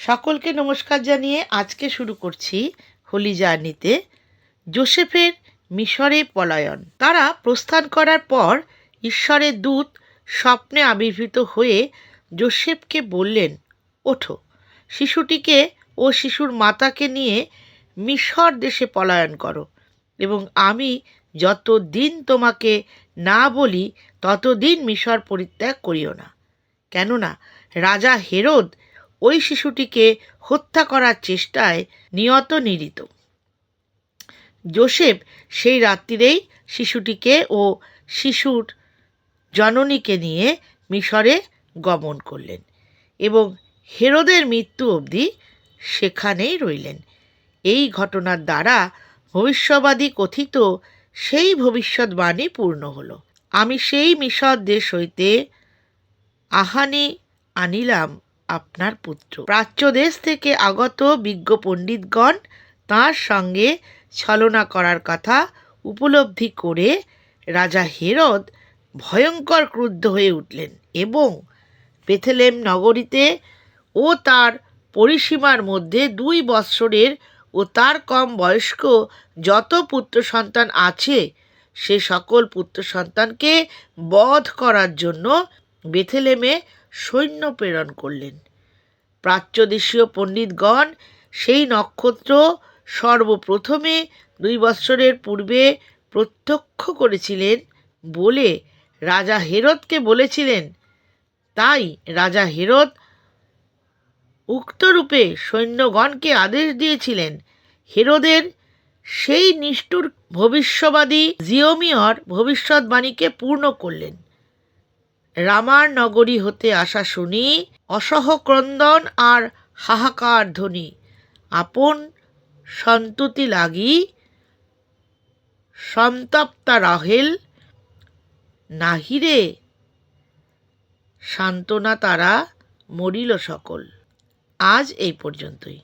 সকলকে নমস্কার জানিয়ে আজকে শুরু করছি হোলি জার্নিতে। যোসেফের মিশরে পলায়ন। তারা প্রস্থান করার পর ঈশ্বরের দূত স্বপ্নে আবির্ভূত হয়ে যোসেফকে বললেন, ওঠো, শিশুটিকে ও শিশুর মাতাকে নিয়ে মিশর দেশে পলায়ন করো, এবং আমি যতদিন তোমাকে না বলি ততদিন মিশর পরিত্যাগ করিও না। কেননা রাজা হেরোদ ওই শিশুটিকে হত্যা করার চেষ্টায় নিরীত। যোসেফ সেই রাত্রিরেই শিশুটিকে ও শিশুর জননীকে নিয়ে মিশরে গমন করলেন এবং হেরোদের মৃত্যু অবধি সেখানেই রইলেন। এই ঘটনার দ্বারা ভবিষ্যবাদী কথিত সেই ভবিষ্যৎবাণী পূর্ণ হল। আমি সেই মিশর দেশ হইতে আহানি আনিলাম আপনার পুত্র। প্রাচ্য দেশ থেকে আগত বিজ্ঞ পণ্ডিতগণ তাঁর সঙ্গে ছলনা করার কথা উপলব্ধি করে রাজা হেরোদ ভয়ঙ্কর ক্রুদ্ধ হয়ে উঠলেন এবং বেথলেহেম নগরীতে ও তার পরিসীমার মধ্যে 2 বৎসরের ও তার কম বয়স্ক যত পুত্র সন্তান আছে সে সকল পুত্র সন্তানকে বধ করার জন্য বেথলেহেমে সৈন্য প্রেরণ করলেন। প্রাচ্যদেশীয় পণ্ডিতগণ সেই নক্ষত্র সর্বপ্রথমে 2 বৎসরের পূর্বে প্রত্যক্ষ করেছিলেন বলে রাজা হেরোদকে বলেছিলেন। তাই রাজা হেরোদ উক্তরূপে সৈন্যগণকে আদেশ দিয়েছিলেন। হেরোদের সেই নিষ্ঠুর ভবিষ্যবাদী জিওমিয়র ভবিষ্যৎবাণীকে পূর্ণ করলেন। রামার নগরী হতে আসা শুনি অসহ ক্রন্দন আর হাহাকার ধ্বনি, আপন সন্তুতি লাগি সন্তপ্তা রাহেল, নাহিরে সান্ত্বনা তারা মরিল সকল। আজ এই পর্যন্তই।